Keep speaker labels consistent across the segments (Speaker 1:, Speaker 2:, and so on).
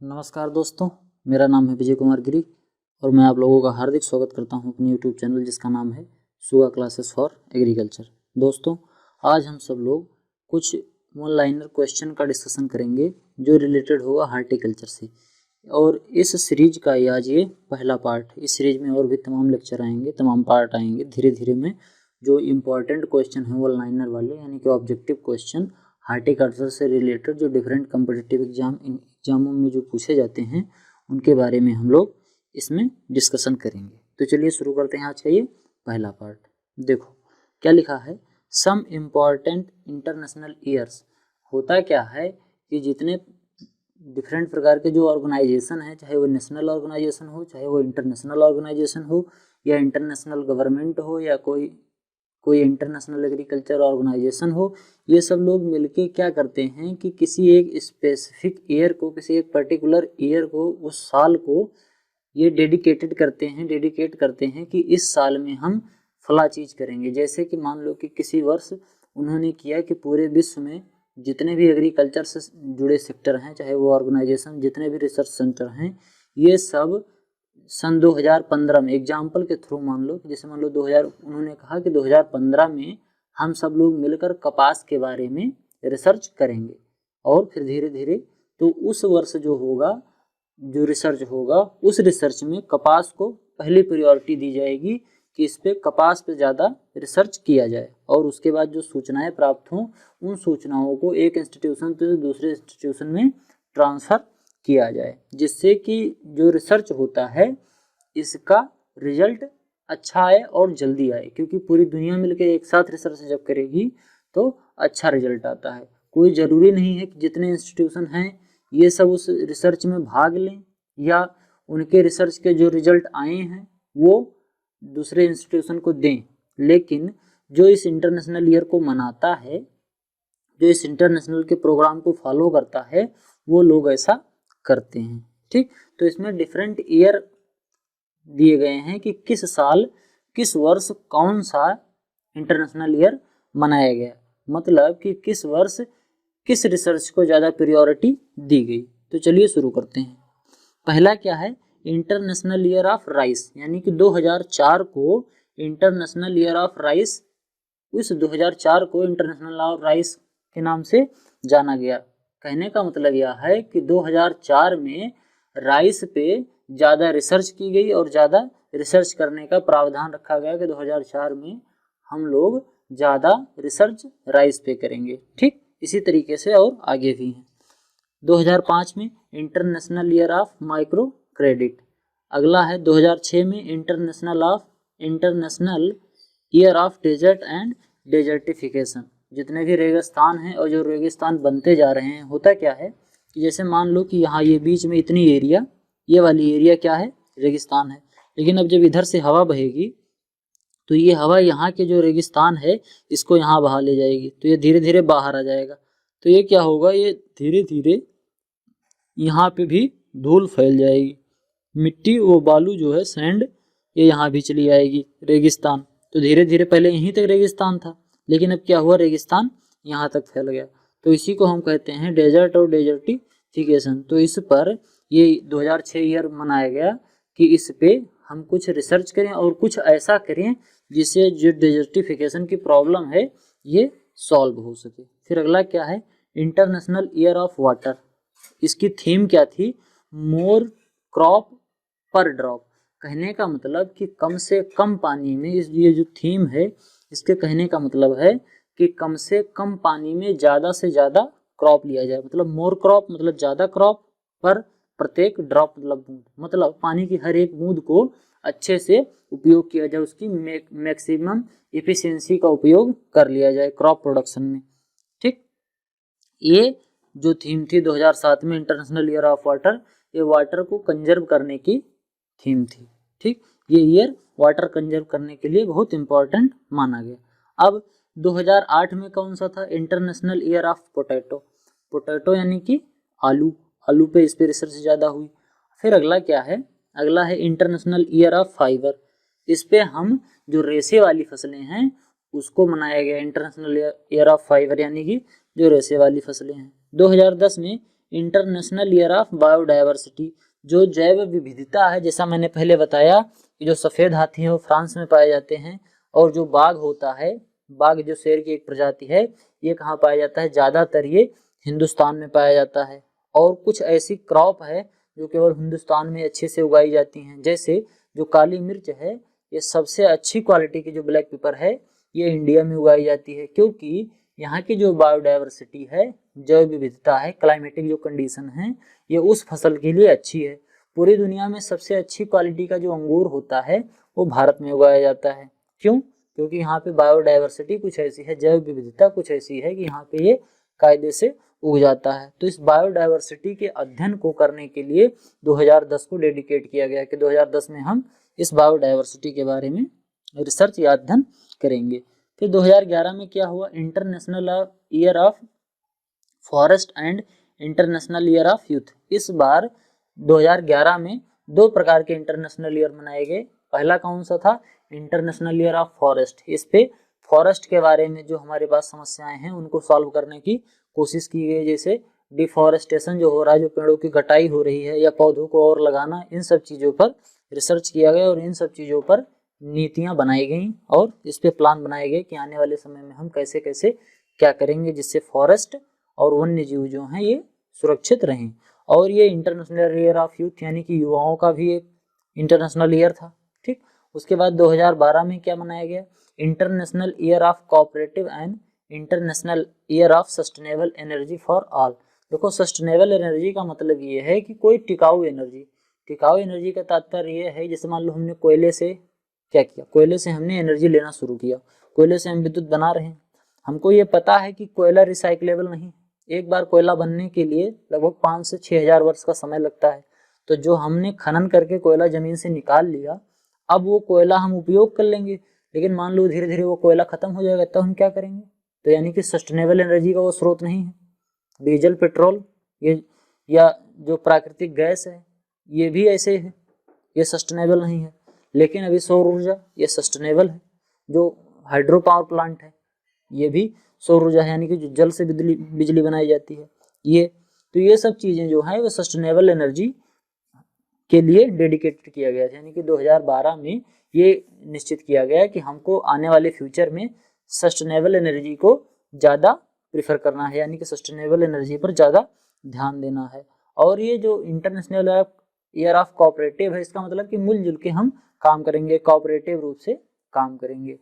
Speaker 1: नमस्कार दोस्तों, मेरा नाम है विजय कुमार गिरी और मैं आप लोगों का हार्दिक स्वागत करता हूं अपने यूट्यूब चैनल जिसका नाम है सुगा क्लासेस फॉर एग्रीकल्चर। दोस्तों, आज हम सब लोग कुछ वन लाइनर क्वेश्चन का डिस्कशन करेंगे जो रिलेटेड होगा हार्टिकल्चर से। और इस सीरीज का आज ये पहला पार्ट। इस सीरीज में और भी तमाम लेक्चर आएंगे, तमाम पार्ट आएंगे धीरे धीरे में। जो इम्पॉर्टेंट क्वेश्चन है वन लाइनर वाले, यानी कि ऑब्जेक्टिव क्वेश्चन हार्टिकल्चर से रिलेटेड, जो डिफरेंट कम्पिटिटिव एग्जामों में जो पूछे जाते हैं, उनके बारे में हम लोग इसमें डिस्कशन करेंगे। तो चलिए शुरू करते हैं आज का ये पहला पार्ट। देखो क्या लिखा है, सम इम्पॉर्टेंट इंटरनेशनल ईयर्स। होता क्या है कि जितने डिफरेंट प्रकार के जो ऑर्गेनाइजेशन है, चाहे वो नेशनल ऑर्गेनाइजेशन हो, चाहे वो इंटरनेशनल ऑर्गेनाइजेशन हो, या इंटरनेशनल गवर्नमेंट हो, या कोई इंटरनेशनल एग्रीकल्चर ऑर्गेनाइजेशन हो, ये सब लोग मिलके क्या करते हैं कि किसी एक स्पेसिफिक ईयर को, किसी एक पर्टिकुलर ईयर को, उस साल को ये डेडिकेट करते हैं कि इस साल में हम फला चीज़ करेंगे। जैसे कि मान लो कि किसी वर्ष उन्होंने किया कि पूरे विश्व में जितने भी एग्रीकल्चर से जुड़े सेक्टर हैं, चाहे वो ऑर्गेनाइजेशन, जितने भी रिसर्च सेंटर हैं, ये सब सन 2015 में, एग्जाम्पल के थ्रू मान लो, जैसे मान लो उन्होंने कहा कि 2015 में हम सब लोग मिलकर कपास के बारे में रिसर्च करेंगे। और फिर धीरे धीरे तो उस वर्ष जो होगा, जो रिसर्च होगा, उस रिसर्च में कपास को पहली प्रायोरिटी दी जाएगी कि इस पे कपास पे ज़्यादा रिसर्च किया जाए। और उसके बाद जो सूचनाएं प्राप्त हों, उन सूचनाओं को एक इंस्टीट्यूशन से दूसरे इंस्टीट्यूशन में ट्रांसफ़र किया जाए, जिससे कि जो रिसर्च होता है इसका रिजल्ट अच्छा आए और जल्दी आए। क्योंकि पूरी दुनिया मिलकर एक साथ रिसर्च जब करेगी तो अच्छा रिजल्ट आता है। कोई ज़रूरी नहीं है कि जितने इंस्टीट्यूशन हैं ये सब उस रिसर्च में भाग लें, या उनके रिसर्च के जो रिजल्ट आए हैं वो दूसरे इंस्टीट्यूशन को दें। लेकिन जो इस इंटरनेशनल ईयर को मनाता है, जो इस इंटरनेशनल के प्रोग्राम को फॉलो करता है, वो लोग ऐसा करते हैं। ठीक, तो इसमें डिफरेंट ईयर दिए गए हैं कि किस साल, किस वर्ष कौन सा इंटरनेशनल ईयर मनाया गया, मतलब कि किस वर्ष किस रिसर्च को ज़्यादा प्रायोरिटी दी गई। तो चलिए शुरू करते हैं। पहला क्या है, इंटरनेशनल ईयर ऑफ राइस, यानी कि 2004 को इंटरनेशनल ईयर ऑफ राइस, उस 2004 को इंटरनेशनल ऑफ राइस के नाम से जाना गया। कहने का मतलब यह है कि 2004 में राइस पे ज़्यादा रिसर्च की गई और ज़्यादा रिसर्च करने का प्रावधान रखा गया कि 2004 में हम लोग ज़्यादा रिसर्च राइस पे करेंगे। ठीक, इसी तरीके से और आगे भी हैं। 2005 में international year of micro credit. अगला है 2006 में international year of desert and desertification. जितने भी रेगिस्तान हैं और जो रेगिस्तान बनते जा रहे हैं, होता क्या है कि जैसे मान लो कि यहाँ ये बीच में इतनी एरिया, ये वाली एरिया क्या है, रेगिस्तान है। लेकिन अब जब इधर से हवा बहेगी तो ये हवा यहाँ के जो रेगिस्तान है इसको यहाँ बहा ले जाएगी, तो ये धीरे धीरे बाहर आ जाएगा। तो ये क्या होगा, ये धीरे धीरे यहाँ पे भी धूल फैल जाएगी, मिट्टी, वो बालू जो है, सैंड, ये यहाँ भी चली आएगी, रेगिस्तान। तो धीरे धीरे पहले यहीं तक रेगिस्तान था, लेकिन अब क्या हुआ, रेगिस्तान यहाँ तक फैल गया। तो इसी को हम कहते हैं डेजर्ट और डेजर्टिफिकेशन। तो इस पर ये 2006 ईयर मनाया गया कि इस पे हम कुछ रिसर्च करें और कुछ ऐसा करें जिससे जो डेजर्टिफिकेशन की प्रॉब्लम है ये सॉल्व हो सके। फिर अगला क्या है, इंटरनेशनल ईयर ऑफ वाटर। इसकी थीम क्या थी, मोर क्रॉप पर ड्रॉप। कहने का मतलब कि कम से कम पानी में, ये जो थीम है इसके कहने का मतलब है कि कम से कम पानी में ज़्यादा से ज़्यादा क्रॉप लिया जाए। मतलब मोर क्रॉप मतलब ज़्यादा क्रॉप, पर प्रत्येक ड्रॉप मतलब बूंद, मतलब पानी की हर एक बूंद को अच्छे से उपयोग किया जाए, उसकी मैक्सिमम एफिशिएंसी का उपयोग कर लिया जाए क्रॉप प्रोडक्शन में। ठीक, ये जो थीम थी 2007 में इंटरनेशनल ईयर ऑफ वाटर, ये वाटर को कंजर्व करने की थीम थी। ठीक, ये ईयर वाटर कंजर्व करने के लिए बहुत इंपॉर्टेंट माना गया। अब 2008 में कौन सा था, international year of potato. Potato यानी कि आलू, आलू पे इस पे रिसर्च ज़्यादा हुई। फिर अगला क्या है, अगला है इंटरनेशनल ईयर ऑफ फाइबर। इस पे हम जो रेशे वाली फसलें हैं उसको मनाया गया, इंटरनेशनल ईयर ऑफ फाइबर, यानी कि जो रेशे वाली फसलें हैं। 2010 में इंटरनेशनल ईयर ऑफ बायोडायवर्सिटी। जो जैव विविधता है, जैसा मैंने पहले बताया कि जो सफ़ेद हाथी है वो फ्रांस में पाए जाते हैं, और जो बाघ होता है, बाघ जो शेर की एक प्रजाति है, ये कहाँ पाया जाता है, ज़्यादातर ये हिंदुस्तान में पाया जाता है। और कुछ ऐसी क्रॉप है जो केवल हिंदुस्तान में अच्छे से उगाई जाती हैं, जैसे जो काली मिर्च है, ये सबसे अच्छी क्वालिटी की जो ब्लैक पेपर है ये इंडिया में उगाई जाती है, क्योंकि यहाँ की जो बायोडायवर्सिटी है, जैव विविधता है, क्लाइमेटिक जो कंडीशन है, ये उस फसल के लिए अच्छी है। पूरी दुनिया में सबसे अच्छी क्वालिटी का जो अंगूर होता है वो भारत में उगाया जाता है। क्यों? क्योंकि यहाँ पे बायोडायवर्सिटी कुछ ऐसी है, जैव विविधता कुछ ऐसी है कि यहाँ पे ये कायदे से उग जाता है। तो इस बायोडायवर्सिटी के अध्ययन को करने के लिए 2010 को डेडिकेट किया गया कि 2010 में हम इस बायोडायवर्सिटी के बारे में रिसर्च या अध्ययन करेंगे। फिर 2011 में क्या हुआ, international year of forest and international year of youth. इस बार 2011 में दो प्रकार के इंटरनेशनल ईयर मनाए गए। पहला कौन सा था, इंटरनेशनल ईयर ऑफ फॉरेस्ट। इस पे फॉरेस्ट के बारे में जो हमारे पास समस्याएं हैं उनको सॉल्व करने की कोशिश की गई, जैसे डिफॉरेस्टेशन जो हो रहा है, जो पेड़ों की कटाई हो रही है या पौधों को और लगाना, इन सब चीज़ों पर रिसर्च किया गया और इन सब चीज़ों पर नीतियाँ बनाई गई और इस पे प्लान बनाए गए कि आने वाले समय में हम कैसे कैसे क्या करेंगे जिससे फॉरेस्ट और वन्य जीव जो हैं ये सुरक्षित रहें। और ये इंटरनेशनल ईयर ऑफ यूथ यानी कि युवाओं का भी एक इंटरनेशनल ईयर था। ठीक, उसके बाद 2012 में क्या मनाया गया, international year of cooperative and international year of sustainable energy for all. देखो, सस्टेनेबल एनर्जी का मतलब ये है कि कोई टिकाऊ एनर्जी। टिकाऊ एनर्जी का तात्पर्य ये है, जैसे मान लो हमने कोयले से क्या किया, कोयले से हमने एनर्जी लेना शुरू किया, कोयले से हम विद्युत बना रहे हैं। हमको ये पता है कि कोयला रिसाइक्लेबल नहीं, एक बार कोयला बनने के लिए लगभग 5 से 6 हज़ार वर्ष का समय लगता है। तो जो हमने खनन करके कोयला जमीन से निकाल लिया, अब वो कोयला हम उपयोग कर लेंगे, लेकिन मान लो धीरे धीरे वो कोयला खत्म हो जाएगा, तो हम क्या करेंगे। तो यानी कि सस्टेनेबल एनर्जी का वो स्रोत नहीं है। डीजल, पेट्रोल, ये या जो प्राकृतिक गैस है, ये भी ऐसे है, ये सस्टेनेबल नहीं है। लेकिन अभी सौर ऊर्जा ये सस्टेनेबल है, जो हाइड्रो पावर प्लांट है ये भी सौर ऊर्जा है, यानी कि जो जल से बिजली बनाई जाती है ये। तो ये सब चीज़ें जो हैं वो सस्टेनेबल एनर्जी के लिए डेडिकेटेड किया गया था, यानी कि 2012 में ये निश्चित किया गया कि हमको आने वाले फ्यूचर में सस्टेनेबल एनर्जी को ज़्यादा प्रीफर करना है, यानी कि सस्टेनेबल एनर्जी पर ज़्यादा ध्यान देना है। और ये जो इंटरनेशनल ईयर ऑफ कोऑपरेटिव है, इसका मतलब कि मिलजुल के हम काम करेंगे, कोऑपरेटिव रूप से काम करेंगे।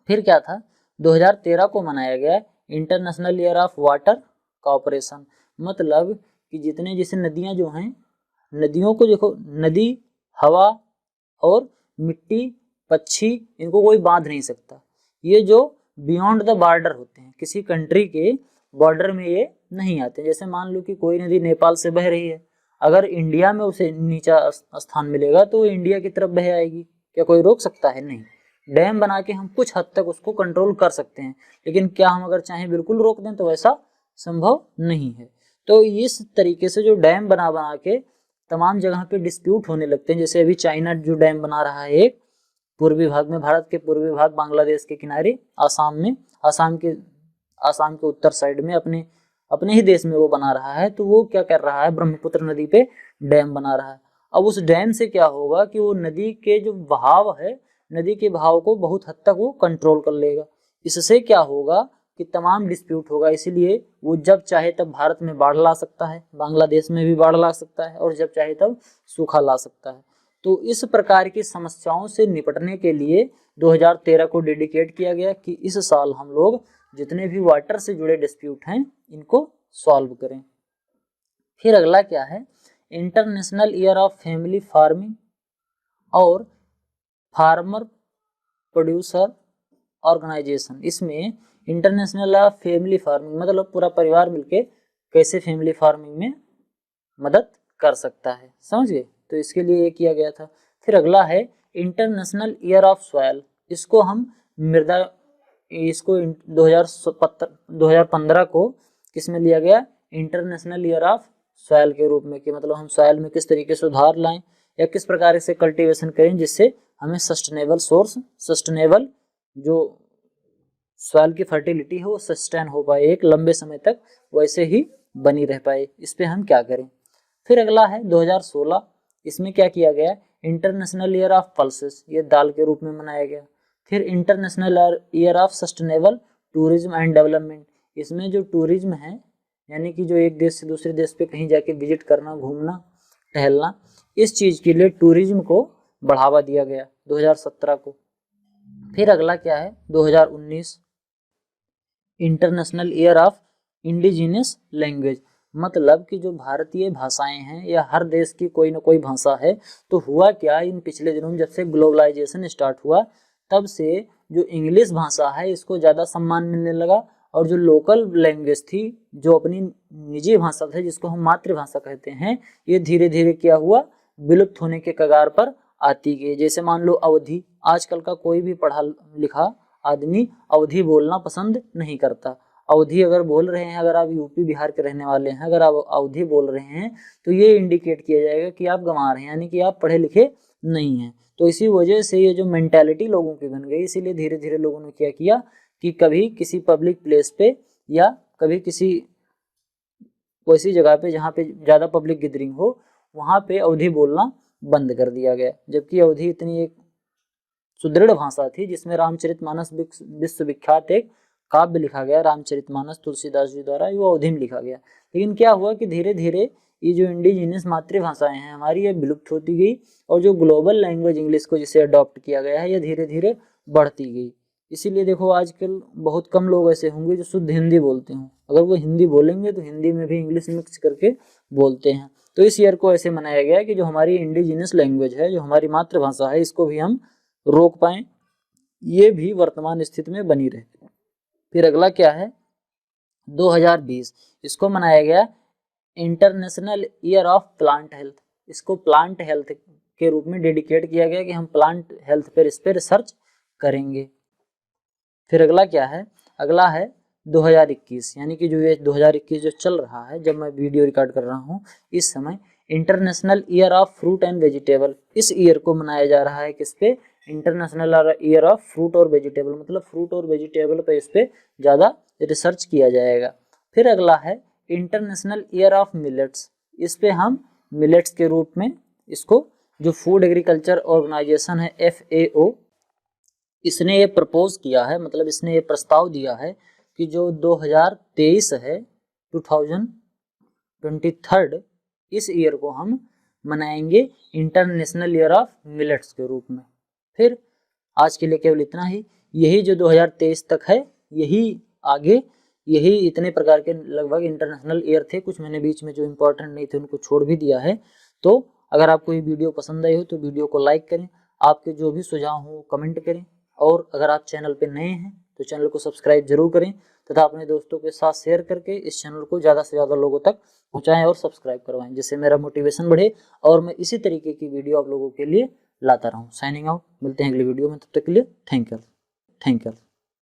Speaker 1: फिर क्या था, 2013 को मनाया गया international year of water cooperation. मतलब कि जितने जैसे नदियाँ जो हैं, नदियों को देखो, नदी, हवा और मिट्टी, पक्षी, इनको कोई बांध नहीं सकता। ये जो बियॉन्ड द बॉर्डर होते हैं, किसी कंट्री के बॉर्डर में ये नहीं आते। जैसे मान लो कि कोई नदी नेपाल से बह रही है, अगर इंडिया में उसे नीचा स्थान मिलेगा तो वो इंडिया की तरफ बह आएगी, क्या कोई रोक सकता है? नहीं। डैम बना के हम कुछ हद तक उसको कंट्रोल कर सकते हैं, लेकिन क्या हम अगर चाहें बिल्कुल रोक दें तो वैसा संभव नहीं है। तो इस तरीके से जो डैम बना बना के तमाम जगह पे डिस्प्यूट होने लगते हैं। जैसे अभी चाइना जो डैम बना रहा है एक पूर्वी भाग में, भारत के पूर्वी भाग, बांग्लादेश के किनारे, आसाम में, आसाम के उत्तर साइड में अपने ही देश में वो बना रहा है। तो वो क्या कर रहा है, ब्रह्मपुत्र नदी पे डैम बना रहा है। अब उस डैम से क्या होगा कि वो नदी के जो बहाव है, नदी के बहाव को बहुत हद तक वो कंट्रोल कर लेगा। इससे क्या होगा कि तमाम डिस्प्यूट होगा, इसीलिए वो जब चाहे तब भारत में बाढ़ ला सकता है, बांग्लादेश में भी बाढ़ ला सकता है, और जब चाहे तब सूखा ला सकता है। तो इस प्रकार की समस्याओं से निपटने के लिए 2013 को डेडिकेट किया गया कि इस साल हम लोग जितने भी वाटर से जुड़े डिस्प्यूट हैं इनको सॉल्व करें। फिर अगला क्या है, international year of family farming और फार्मर प्रोड्यूसर ऑर्गेनाइजेशन। इसमें इंटरनेशनल ऑफ फैमिली फार्मिंग मतलब पूरा परिवार मिलके कैसे फैमिली फार्मिंग में मदद कर सकता है, समझ गए। तो इसके लिए ये किया गया था। फिर अगला है इंटरनेशनल ईयर ऑफ सॉयल। इसको हम मृदा, इसको 2015 को किस में लिया गया, इंटरनेशनल ईयर ऑफ सॉयल के रूप में, कि मतलब हम सॉयल में किस तरीके से सुधार लाएं या किस प्रकार से कल्टीवेशन करें जिससे हमें सस्टेनेबल सोर्स, सस्टेनेबल जो सॉइल की फर्टिलिटी है वो सस्टेन हो पाए एक लंबे समय तक, वैसे ही बनी रह पाए, इस पे हम क्या करें। फिर अगला है 2016, इसमें क्या किया गया, इंटरनेशनल ईयर ऑफ पल्सेस, ये दाल के रूप में मनाया गया। फिर international year of sustainable tourism and development, इसमें जो टूरिज्म है यानी कि जो एक देश से दूसरे देश पे कहीं जाके विजिट करना, घूमना, टहलना, इस चीज़ के लिए टूरिज्म को बढ़ावा दिया गया 2017 को। फिर अगला क्या है 2019, international year of indigenous language, मतलब कि जो भारतीय भाषाएं हैं या हर देश की कोई ना कोई भाषा है। तो हुआ क्या, इन पिछले दिनों में जब से ग्लोबलाइजेशन स्टार्ट हुआ तब से जो इंग्लिश भाषा है इसको ज़्यादा सम्मान मिलने लगा, और जो लोकल लैंग्वेज थी, जो अपनी निजी भाषा थी जिसको हम मातृभाषा कहते हैं, ये धीरे धीरे क्या हुआ, विलुप्त होने के कगार पर आती गई। जैसे मान लो अवधी, आजकल का कोई भी पढ़ा लिखा आदमी अवधी बोलना पसंद नहीं करता। अवधी अगर बोल रहे हैं, अगर आप यूपी बिहार के रहने वाले हैं, अगर आप अवधी बोल रहे हैं तो ये इंडिकेट किया जाएगा कि आप गंवार हैं, यानी कि आप पढ़े लिखे नहीं हैं। तो इसी वजह से ये जो मेंटालिटी लोगों की बन गई, इसीलिए धीरे धीरे लोगों ने क्या किया कि कभी किसी पब्लिक प्लेस पे या कभी किसी वैसी जगह पे जहाँ पे ज़्यादा पब्लिक गैदरिंग हो, वहाँ पे अवधी बोलना बंद कर दिया गया। जबकि अवधी इतनी एक सुदृढ़ भाषा थी जिसमें रामचरितमानस विश्वविख्यात एक काव्य लिखा गया, रामचरितमानस तुलसीदास जी द्वारा, वो अवधी में लिखा गया। लेकिन क्या हुआ कि धीरे धीरे ये जो इंडिजिनस मातृभाषाएं हैं हमारी, ये विलुप्त होती गई, और जो ग्लोबल लैंग्वेज इंग्लिश को जिसे अडॉप्ट किया गया है, ये धीरे धीरे बढ़ती गई। इसीलिए देखो आजकल बहुत कम लोग ऐसे होंगे जो शुद्ध हिंदी बोलते हों, अगर वो हिंदी बोलेंगे तो हिंदी में भी इंग्लिश मिक्स करके बोलते हैं। तो इस ईयर को ऐसे मनाया गया कि जो हमारी इंडिजिनस लैंग्वेज है, जो हमारी मातृभाषा है, इसको भी हम रोक पाएं, ये भी वर्तमान स्थिति में बनी रहे। फिर अगला क्या है 2020, इसको मनाया गया international year of plant health. इसको प्लांट हेल्थ के रूप में डेडिकेट किया गया कि हम प्लांट हेल्थ पर इस पर रिसर्च करेंगे। फिर अगला क्या है, अगला है 2021, यानी कि जो ये 2021 जो चल रहा है, जब मैं वीडियो रिकॉर्ड कर रहा हूँ इस समय, international year of fruit and vegetable, इस ईयर को मनाया जा रहा है किस पे, इंटरनेशनल ईयर ऑफ फ्रूट और वेजिटेबल, मतलब फ्रूट और वेजिटेबल पे इस पे ज़्यादा रिसर्च किया जाएगा। फिर अगला है इंटरनेशनल ईयर ऑफ मिलेट्स, इस पे हम मिलेट्स के रूप में इसको, जो फूड एग्रीकल्चर ऑर्गेनाइजेशन है FAO, इसने ये प्रपोज किया है, मतलब इसने ये प्रस्ताव दिया है कि जो 2023 है 2023 इस ईयर को हम मनाएंगे इंटरनेशनल ईयर ऑफ मिलेट्स के रूप में। फिर आज के लिए केवल इतना ही, यही जो 2023 तक है, यही आगे यही इतने प्रकार के लगभग इंटरनेशनल ईयर थे। कुछ मैंने बीच में जो इम्पोर्टेंट नहीं थे उनको छोड़ भी दिया है। तो अगर आपको ये वीडियो पसंद आई हो तो वीडियो को लाइक करें, आपके जो भी सुझाव हो कमेंट करें, और अगर आप चैनल पे नए हैं तो चैनल को सब्सक्राइब जरूर करें, तथा अपने दोस्तों के साथ शेयर करके इस चैनल को ज़्यादा से ज़्यादा लोगों तक पहुँचाएं और सब्सक्राइब करवाएं, जिससे मेरा मोटिवेशन बढ़े और मैं इसी तरीके की वीडियो आप लोगों के लिए लाता रहूँ। साइनिंग आउट, मिलते हैं अगली वीडियो में, तब तक के लिए थैंक यू।